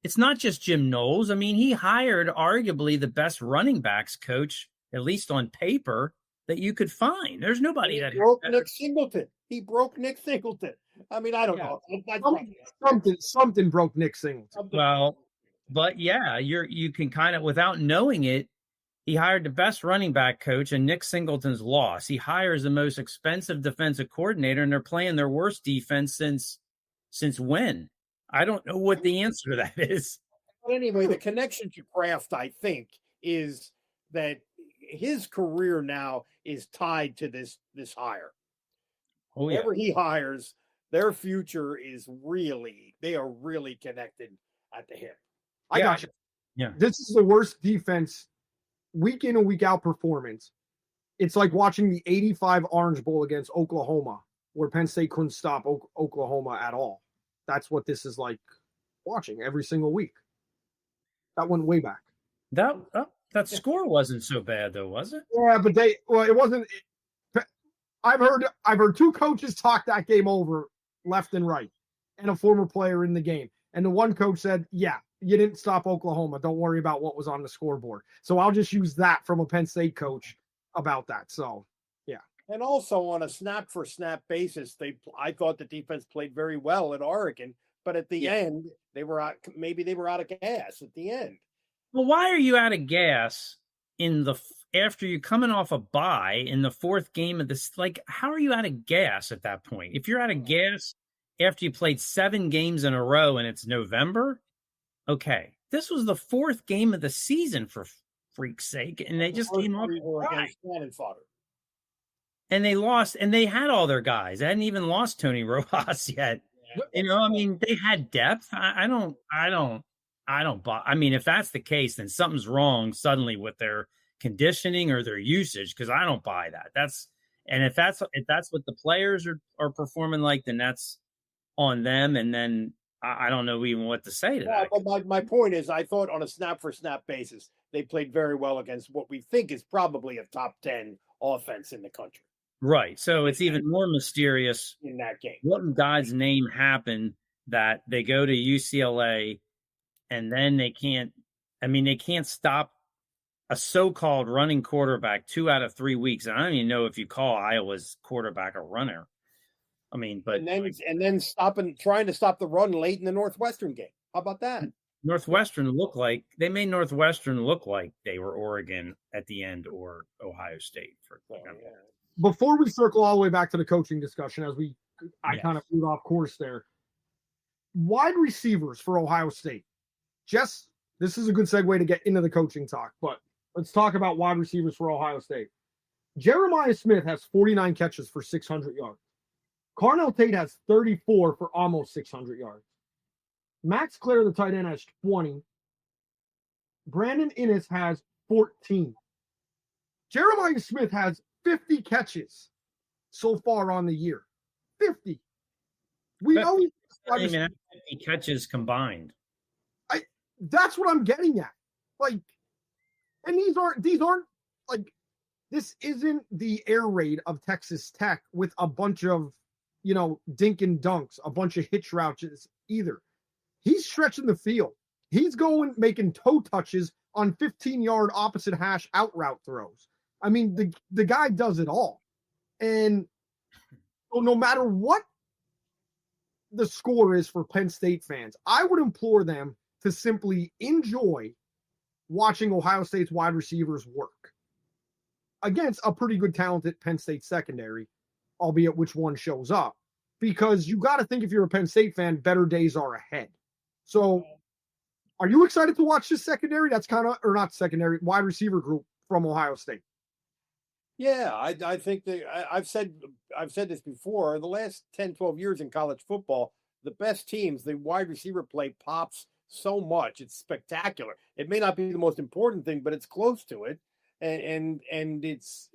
it's not just Jim Knowles. I mean, he hired arguably the best running backs coach, at least on paper, that you could find. There's nobody that broke Nick Singleton. He broke Nick Singleton. I mean, I don't know. Something broke Nick Singleton. Well, but yeah, you can kind of, without knowing it, he hired the best running back coach, and Nick Singleton's lost. He hires the most expensive defensive coordinator, and they're playing their worst defense since when? I don't know what the answer to that is. But anyway, the connection to Kraft, I think, is that his career now is tied to this hire. Oh, yeah. Whoever he hires, their future they are really connected at the hip. I got you. Yeah. This is the worst defense week in and week out performance. It's like watching the 85 Orange Bowl against Oklahoma, where Penn State couldn't stop Oklahoma at all. That's what this is like watching every single week. That went way back. That score wasn't so bad, though, was it? Yeah, but it wasn't. I've heard two coaches talk that game over left and right, and a former player in the game. And the one coach said, yeah, you didn't stop Oklahoma. Don't worry about what was on the scoreboard. So I'll just use that from a Penn State coach about that. So, yeah. And also on a snap-for-snap basis, I thought the defense played very well at Oregon, but at the end, they were out of gas at the end. Well, why are you out of gas after you're coming off a bye in the fourth game of this? Like, how are you out of gas at that point? If you're out of gas after you played 7 games in a row and it's November, okay. This was the 4th game of the season, for freak's sake, and they just came off against cannon fodder. And they lost, and they had all their guys. They hadn't even lost Tony Rojas yet. I mean, they had depth. I mean, if that's the case, then something's wrong suddenly with their conditioning or their usage, because I don't buy that. If that's what the players are performing like, then that's on them, and then I don't know even what to say to Yeah, that. but my point is, I thought on a snap-for-snap basis, they played very well against what we think is probably a top 10 offense in the country Right. So it's even more mysterious in that game. what in God's name happened that they go to UCLA and then they can't stop a so-called running quarterback 2 out of 3 weeks. And I don't even know if you call Iowa's quarterback a runner. I mean, but and then trying to stop the run late in the Northwestern game. How about that? Northwestern made Northwestern look like they were Oregon at the end or Ohio State for example. Before we circle all the way back to the coaching discussion, I kind of moved off course there. Wide receivers for Ohio State. Jess, this is a good segue to get into the coaching talk, but let's talk about wide receivers for Ohio State. Jeremiah Smith has 49 catches for 600 yards. Carnell Tate has 34 for almost 600 yards. Max Clare, the tight end, has 20. Brandon Innes has 14. Jeremiah Smith has 50 catches so far on the year. 50. We know he's 50 catches combined. That's what I'm getting at. Like, and these aren't like, this isn't the air raid of Texas Tech with a bunch of, dink and dunks, a bunch of hitch routes either. He's stretching the field. He's making toe touches on 15-yard opposite hash out route throws. I mean, the guy does it all. And so no matter what the score is for Penn State fans, I would implore them to simply enjoy watching Ohio State's wide receivers work against a pretty good, talented Penn State secondary, albeit which one shows up. Because you got to think, if you're a Penn State fan, better days are ahead. So are you excited to watch this secondary? That's or not secondary, wide receiver group from Ohio State. Yeah, I think I've said this before. The last 10, 12 years in college football, the best teams, the wide receiver play pops so much. It's spectacular. It may not be the most important thing, but it's close to it. And it's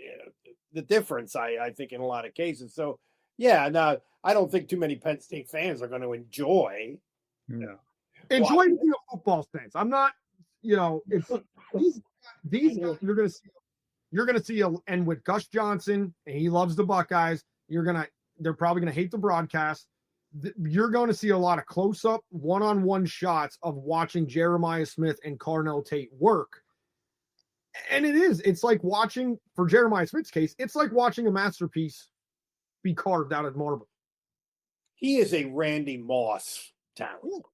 the difference, I think, in a lot of cases. So, yeah, now I don't think too many Penn State fans are going to enjoy. Enjoy being a football fans. I'm not, it's these you're going to see, and with Gus Johnson, and he loves the Buckeyes, they're probably going to hate the broadcast. You're going to see a lot of close-up, one-on-one shots of watching Jeremiah Smith and Carnell Tate work. And it's like watching, for Jeremiah Smith's case, it's like watching a masterpiece be carved out of marble. He is a Randy Moss talent.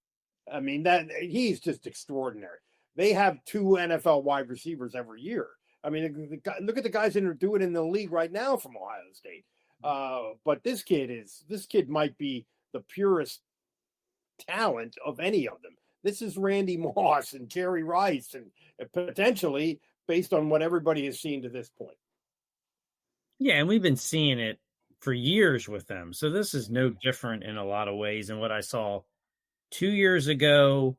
I mean, he's just extraordinary. They have 2 NFL wide receivers every year. I mean, look at the guys that are doing it in the league right now from Ohio State. But this kid might be the purest talent of any of them. This is Randy Moss and Jerry Rice, and potentially based on what everybody has seen to this point. Yeah, and we've been seeing it for years with them. So this is no different in a lot of ways than what I saw 2 years ago,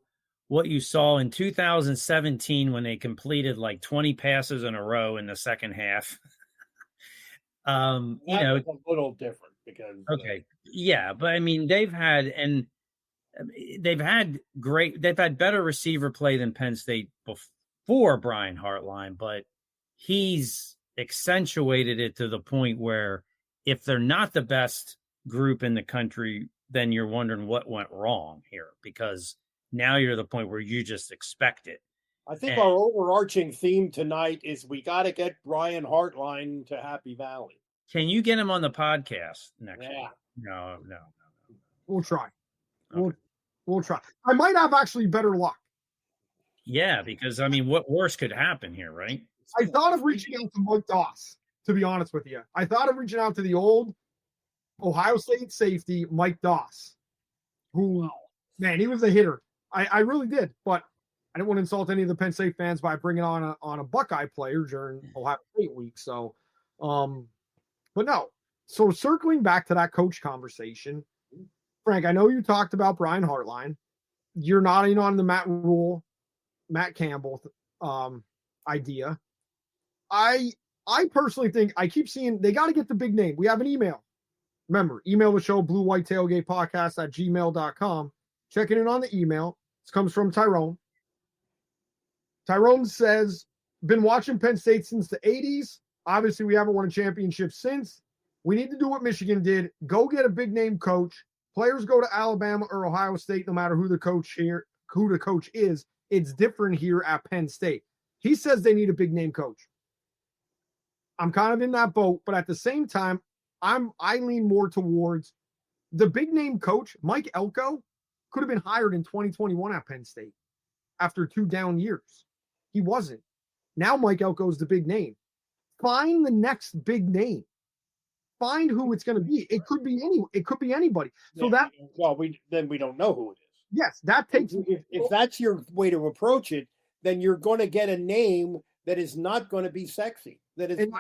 what you saw in 2017 when they completed like 20 passes in a row in the second half. It's a little different because yeah, but I mean they've had better receiver play than Penn State before Brian Hartline, but he's accentuated it to the point where if they're not the best group in the country, then you're wondering what went wrong here, because now you're at the point where you just expect it. I think our overarching theme tonight is we got to get Brian Hartline to Happy Valley. Can you get him on the podcast next week? No. We'll try. Okay. We'll try. I might have actually better luck. Yeah, because I mean, what worse could happen here, right? I thought of reaching out to Mike Doss, to be honest with you. I thought of reaching out to the old Ohio State safety, Mike Doss, who, man, he was a hitter. I really did, but I didn't want to insult any of the Penn State fans by bringing on a Buckeye player during Ohio State week. So, but no. So circling back to that coach conversation, Frank, I know you talked about Brian Hartline. You're not in on the Matt Campbell idea. I personally think, I keep seeing they got to get the big name. We have an email Remember, email the show, BlueWhiteTailgatePodcast@gmail.com. Checking in on the email. This comes from Tyrone. Tyrone says, been watching Penn State since the 80s. Obviously, we haven't won a championship since. We need to do what Michigan did. Go get a big-name coach. Players go to Alabama or Ohio State, no matter who the coach is. It's different here at Penn State. He says they need a big-name coach. I'm kind of in that boat, but at the same time, I lean more towards the big-name coach. Mike Elko could have been hired in 2021 at Penn State after 2 down years. He wasn't. Now Mike Elko is the big name. Find the next big name. Find who it's going to be. It could be anybody. So we don't know who it is. Yes, that takes. If that's your way to approach it, then you're going to get a name that is not going to be sexy. And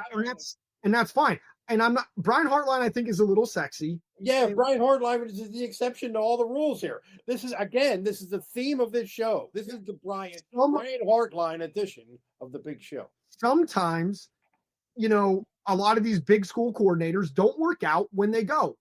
that's fine. And I'm not. Brian Hartline, I think, is a little sexy. Yeah, Brian Hartline is the exception to all the rules here. This is the theme of this show. This is the Brian Hartline edition of the big show. Sometimes, a lot of these big school coordinators don't work out when they go.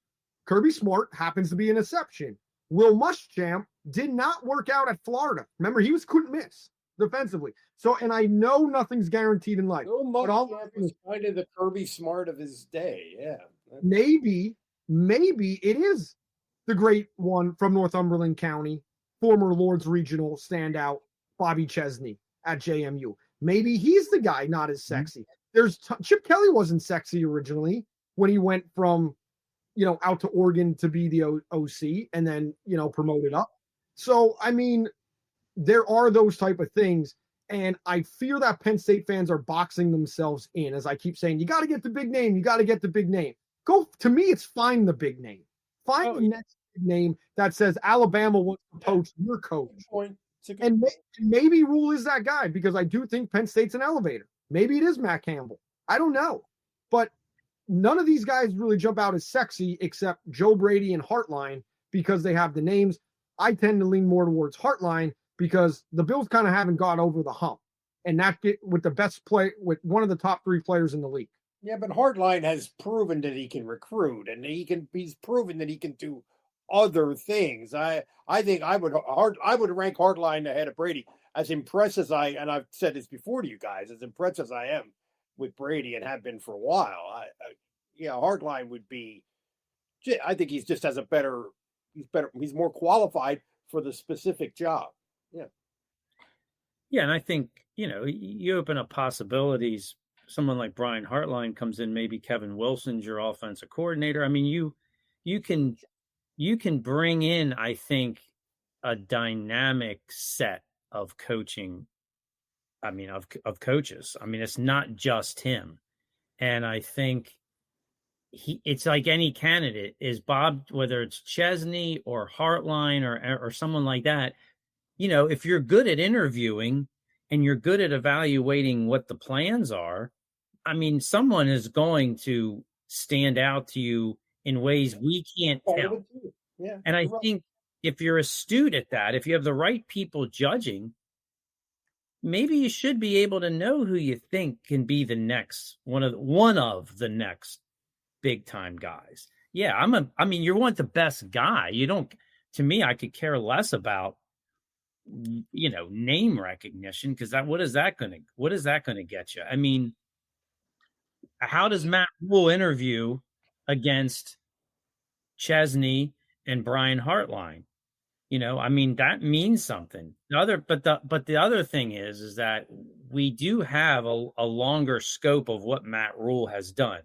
Kirby Smart happens to be an exception. Will Muschamp did not work out at Florida. Remember, he couldn't miss defensively. So, and I know nothing's guaranteed in life. Will Muschamp was kind of the Kirby Smart of his day. Yeah. Maybe it is the great one from Northumberland County, former Lord's Regional standout, Bobby Chesney at JMU. Maybe he's the guy not as sexy. There's Chip Kelly wasn't sexy originally when he went from, out to Oregon to be the OC and then, promoted up. So, I mean, there are those type of things. And I fear that Penn State fans are boxing themselves in, as I keep saying, you got to get the big name. You got to get the big name. To me, it's find the big name. Find the next big name that says Alabama wants to poach your coach. And maybe Rule is that guy, because I do think Penn State's an elevator. Maybe it is Matt Campbell. I don't know. But none of these guys really jump out as sexy except Joe Brady and Hartline because they have the names. I tend to lean more towards Hartline because the Bills kind of haven't got over the hump. And that with the best play, with one of the top 3 players in the league. Yeah, but Hartline has proven that he can recruit, and he's proven that he can do other things. I think I would rank Hartline ahead of Brady. As impressed as and I've said this before to you guys, as impressed as I am with Brady and have been for a while, Hartline would be. I think he's just he's more qualified for the specific job. Yeah. Yeah, and I think you open up possibilities. Someone like Brian Hartline comes in, maybe Kevin Wilson's your offensive coordinator. I mean, you can bring in, I think, a dynamic set of coaching. I mean, of coaches. I mean, it's not just him. And I think it's like any candidate is Bob, whether it's Chesney or Hartline or someone like that, if you're good at interviewing and you're good at evaluating what the plans are, I mean, someone is going to stand out to you in ways we can't tell. Yeah, and I think if you're astute at that, if you have the right people judging, maybe you should be able to know who you think can be the next one of the next big time guys. Yeah, I mean, you want the best guy. To me, I could care less about name recognition, because what is that going to get you? I mean, how does Matt Rule interview against Chesney and Brian Hartline? I mean, that means something. The other thing is that we do have a longer scope of what Matt Rule has done,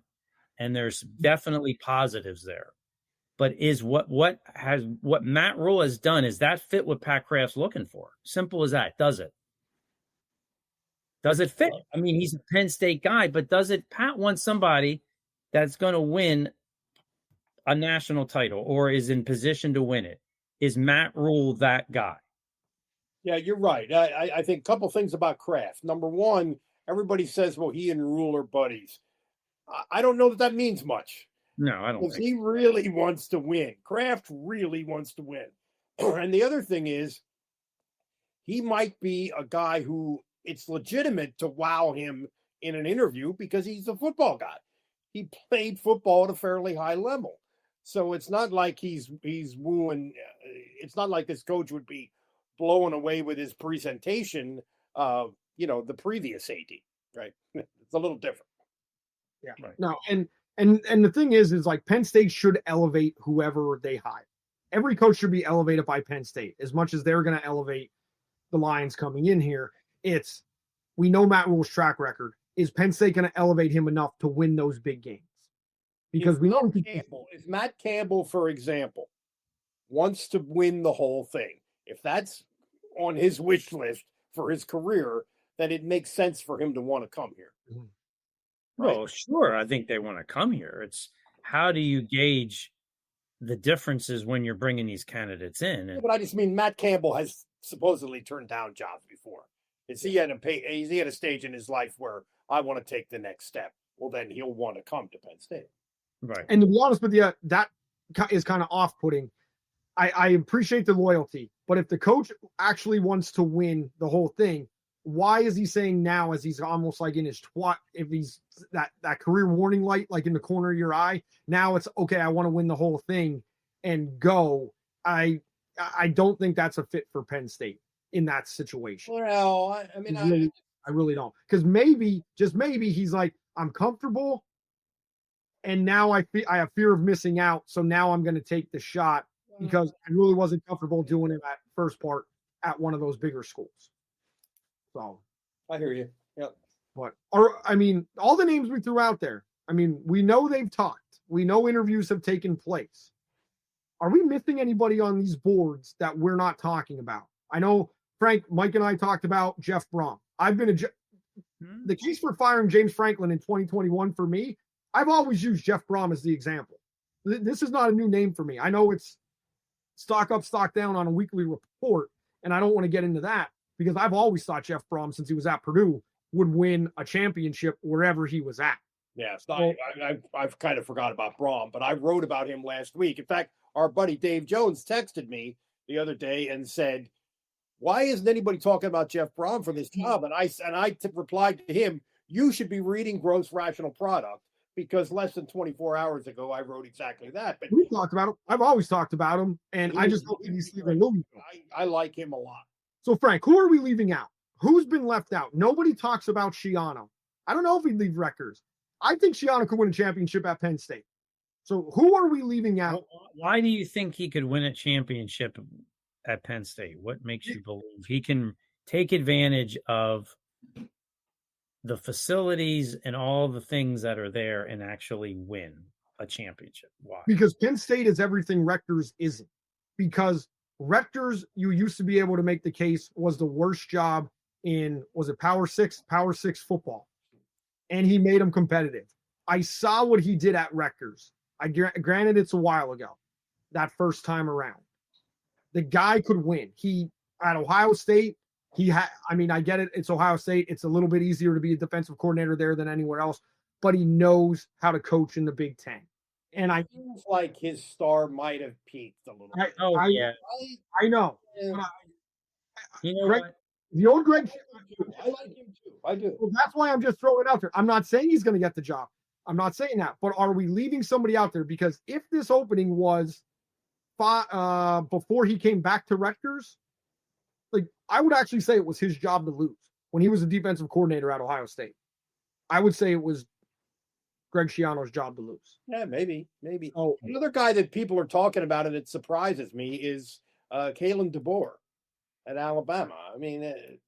and there's definitely positives there. But is what Matt Rule has done, is that fit what Pat Kraft's looking for? Simple as that. Does it? Does it fit? I mean, he's a Penn State guy, but does it? Pat wants somebody that's going to win a national title or is in position to win it. Is Matt Rule that guy? Yeah, you're right. I think a couple things about Kraft. Number one, everybody says, well, he and Rule are buddies. I don't know that means much. No, I don't. Because he really wants to win. Kraft really wants to win. And the other thing is, he might be a guy who it's legitimate to wow him in an interview because he's a football guy. He played football at a fairly high level. So it's not like he's wooing. It's not like this coach would be blown away with his presentation of the previous AD, right? It's a little different. Yeah. Right. No, and the thing is like Penn State should elevate whoever they hire. Every coach should be elevated by Penn State as much as they're going to elevate the Lions coming in here. We know Matt Rule's track record. Is Penn State going to elevate him enough to win those big games? Because we know if Matt Campbell, for example, wants to win the whole thing, if that's on his wish list for his career, then it makes sense for him to want to come here. Right? Well, sure. I think they want to come here. It's how do you gauge the differences when you're bringing these candidates in? But I just mean Matt Campbell has supposedly turned down jobs before. Is he at a stage in his life where I want to take the next step? Well, then he'll want to come to Penn State. Right. And to be honest with you, that is kind of off-putting. I appreciate the loyalty, but if the coach actually wants to win the whole thing, why is he saying now, as he's almost like in his if he's that career warning light, like in the corner of your eye, now it's okay, I want to win the whole thing and go. I don't think that's a fit for Penn State in that situation. Well, I really don't. Because maybe, just maybe, he's like, I'm comfortable, and now I have fear of missing out, so now I'm going to take the shot because I really wasn't comfortable doing it at first part at one of those bigger schools. So I hear you. Yep. But all the names we threw out there, we know they've talked. We know interviews have taken place. Are we missing anybody on these boards that we're not talking about? I know Mike and I talked about Jeff Brom. The case for firing James Franklin in 2021 for me, I've always used Jeff Brom as the example. This is not a new name for me. I know it's stock up, stock down on a weekly report, and I don't want to get into that because I've always thought Jeff Brom, since he was at Purdue, would win a championship wherever he was at. Yeah, I've kind of forgot about Brom, but I wrote about him last week. In fact, our buddy Dave Jones texted me the other day and said, why isn't anybody talking about Jeff Brom for this job? And I replied to him, you should be reading Gross Rational Product, because less than 24 hours ago, I wrote exactly that. But we talked about him. I've always talked about him, and I just hope he's leaving Louisville. I like him a lot. So, Frank, who are we leaving out? Who's been left out? Nobody talks about Schiano. I don't know if he'd leave Rutgers. I think Schiano could win a championship at Penn State. So who are we leaving out? Why do you think he could win a championship at Penn State? What makes you believe he can take advantage of the facilities and all the things that are there and actually win a championship? Why? Because Penn State is everything Rutgers isn't. Because Rutgers, you used to be able to make the case, was the worst job in, was it Power Six football? And he made them competitive. I saw what he did at Rutgers. Granted, it's a while ago, that first time around. The guy could win. At Ohio State, I get it. It's Ohio State. It's a little bit easier to be a defensive coordinator there than anywhere else, but he knows how to coach in the Big Ten. And I feels like his star might have peaked a little bit. I know. Yeah. You know Greg, what? The old Greg. I like him too. I do. Well, that's why I'm just throwing it out there. I'm not saying he's going to get the job. I'm not saying that. But are we leaving somebody out there? Because if this opening was before he came back to Rutgers, I would actually say it was his job to lose when he was a defensive coordinator at Ohio State. I would say it was Greg Schiano's job to lose. Yeah, maybe. Oh, another guy that people are talking about and it surprises me is Kalen DeBoer at Alabama.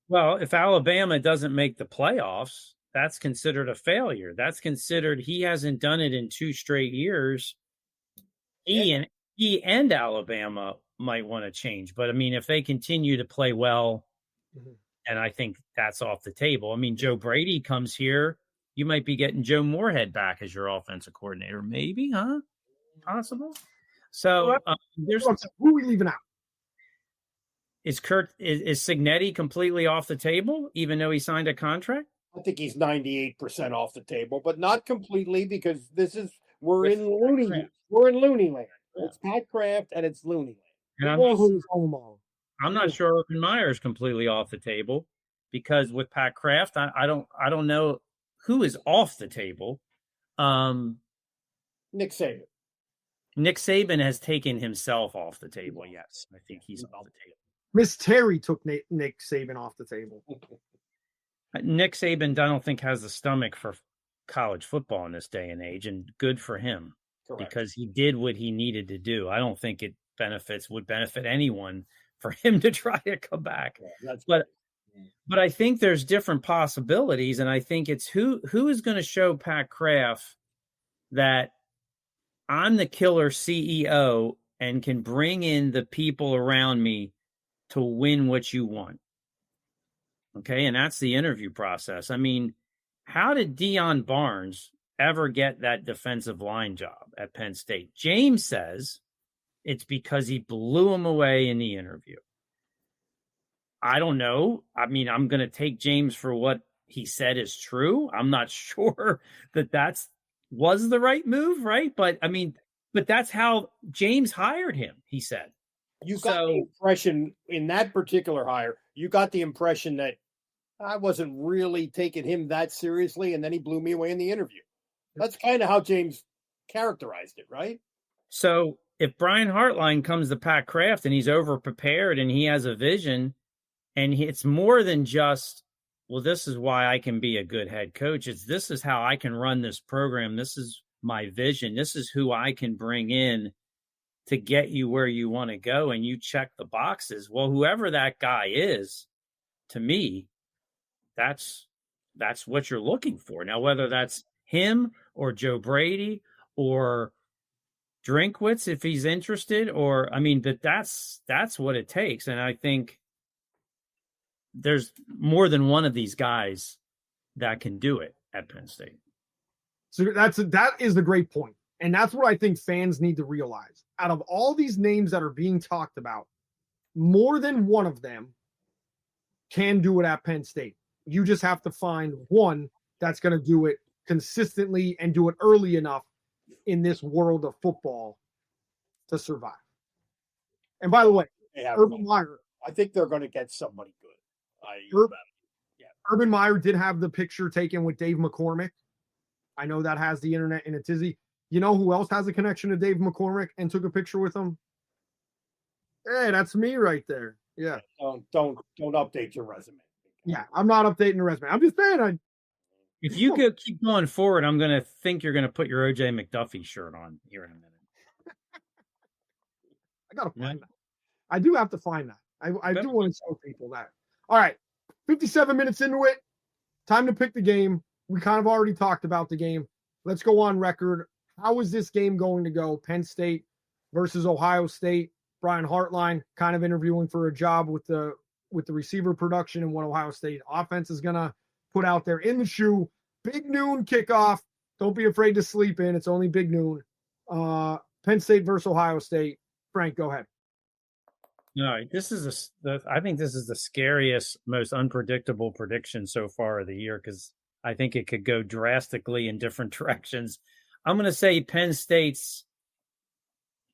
Well, if Alabama doesn't make the playoffs, that's considered a failure. That's considered he hasn't done it in 2 straight years. He and Alabama might want to change. But, if they continue to play well, and I think that's off the table. Joe Brady comes here. You might be getting Joe Moorhead back as your offensive coordinator. Maybe, huh? Possible. So there's who are we leaving out? Is Signetti completely off the table, even though he signed a contract? I think he's 98% off the table, but not completely, because we're in Looney land. Yeah. It's Pat Kraft and it's Looney land. I'm not sure Urban Meyer is completely off the table, because with Pat Kraft, I don't know who is off the table. Nick Saban. Nick Saban has taken himself off the table. Yes, I think he's off the table. Miss Terry took Nick Saban off the table. Nick Saban, I don't think, has the stomach for college football in this day and age, and good for him. Correct. Because he did what he needed to do. I don't think it would benefit anyone for him to try to come back. Yeah, but I think there's different possibilities, and I think it's who is going to show Pat Kraft that I'm the killer CEO and can bring in the people around me to win what you want. Okay, and that's the interview process. I mean, how did Deion Barnes ever get that defensive line job at Penn State? James says it's because he blew him away in the interview. I don't know. I mean, I'm going to take James for what he said is true. I'm not sure that was the right move, right? But I mean, but that's how James hired him, he said. You got the impression in that particular hire, you got the impression that I wasn't really taking him that seriously, and then he blew me away in the interview. That's kind of how James characterized it, right? So if Brian Hartline comes to Pat Kraft and he's over-prepared and he has a vision, and it's more than just, well, this is why I can be a good head coach. This is how I can run this program. This is my vision. This is who I can bring in to get you where you want to go, and you check the boxes. Well, whoever that guy is, to me, that's what you're looking for. Now, whether that's him or Joe Brady or Drinkwitz, if he's interested, or I mean, but that's what it takes. And I think there's more than one of these guys that can do it at Penn State. So that is the great point. And that's what I think fans need to realize. Out of all these names that are being talked about, more than one of them can do it at Penn State. You just have to find one that's going to do it consistently and do it early enough in this world of football to survive. And by the way, Urban Meyer. I think they're going to get somebody good. Urban Meyer did have the picture taken with Dave McCormick. I know that has the internet in a tizzy. You know who else has a connection to Dave McCormick and took a picture with him? Hey, that's me right there. Yeah. Don't update your resume. Yeah, I'm not updating the resume. I'm just saying. If you could keep going forward, I'm going to think you're going to put your OJ McDuffie shirt on here in a minute. I got to find that. I do have to find that. I do want to show people that. All right, 57 minutes into it. Time to pick the game. We kind of already talked about the game. Let's go on record. How is this game going to go? Penn State versus Ohio State. Brian Hartline kind of interviewing for a job with the receiver production and what Ohio State offense is going to put out there in the shoe. Big noon kickoff. Don't be afraid to sleep in. It's only big noon. Penn State versus Ohio State. Frank, go ahead. All right. I think this is the scariest, most unpredictable prediction so far of the year, because I think it could go drastically in different directions. I'm going to say Penn State's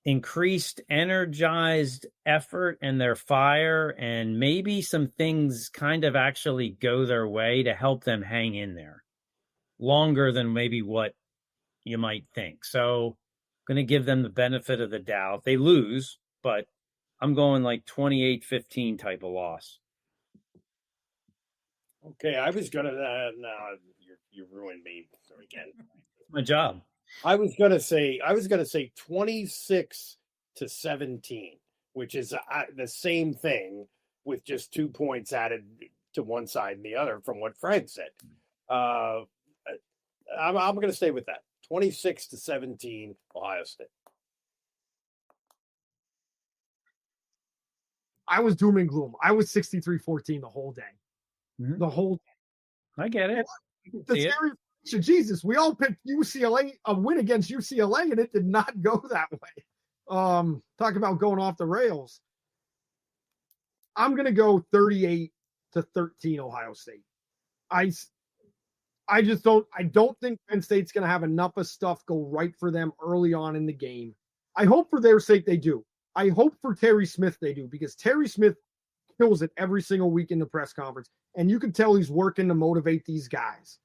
increased, energized effort and their fire, and maybe some things kind of actually go their way to help them hang in there longer than maybe what you might think. So I'm going to give them the benefit of the doubt. They lose, but I'm going like 28-15 type of loss. Okay, I was going to no, you ruined me again. My job. I was going to say 26-17, which is the same thing with just 2 points added to one side and the other from what Frank said. I'm going to stay with that. 26-17, Ohio State. I was doom and gloom. I was 63-14 the whole day. Mm-hmm. The whole day. I get it. The scary Jesus, we all picked UCLA, a win against UCLA, and it did not go that way. Talk about going off the rails. I'm going to go 38-13 Ohio State. I don't think Penn State's going to have enough of stuff go right for them early on in the game. I hope for their sake they do. I hope for Terry Smith they do, because Terry Smith kills it every single week in the press conference, and you can tell he's working to motivate these guys,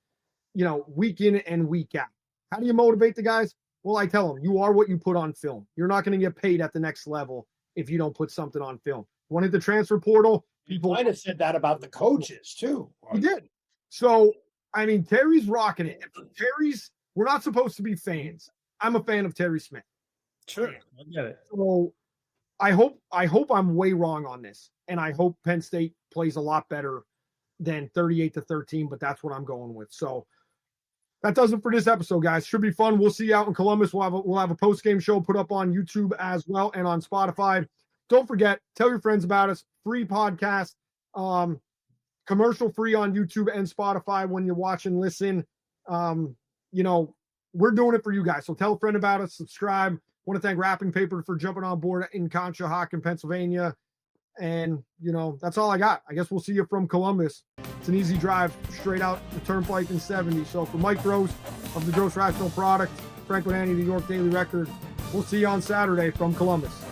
week in and week out. How do you motivate the guys? Well, I tell them, you are what you put on film. You're not going to get paid at the next level if you don't put something on film. One at the transfer portal, People might have said that about the coaches too. He did. So, I mean, Terry's rocking it. We're not supposed to be fans. I'm a fan of Terry Smith. Sure, I get it. So I hope I'm way wrong on this. And I hope Penn State plays a lot better than 38-13, but that's what I'm going with. So that does it for this episode, guys. Should be fun. We'll see you out in Columbus. We'll have a post-game show put up on YouTube as well and on Spotify. Don't forget, tell your friends about us. Free podcast, commercial free on YouTube and Spotify when you watch and listen. We're doing it for you guys. So tell a friend about us, subscribe. Want to thank Wrapping Paper for jumping on board in Conshohocken, Pennsylvania. And, that's all I got. I guess we'll see you from Columbus. It's an easy drive straight out the Turnpike in 70. So for Mike Gross of the Gross Rational Product, Frank Annie, the York Daily Record, we'll see you on Saturday from Columbus.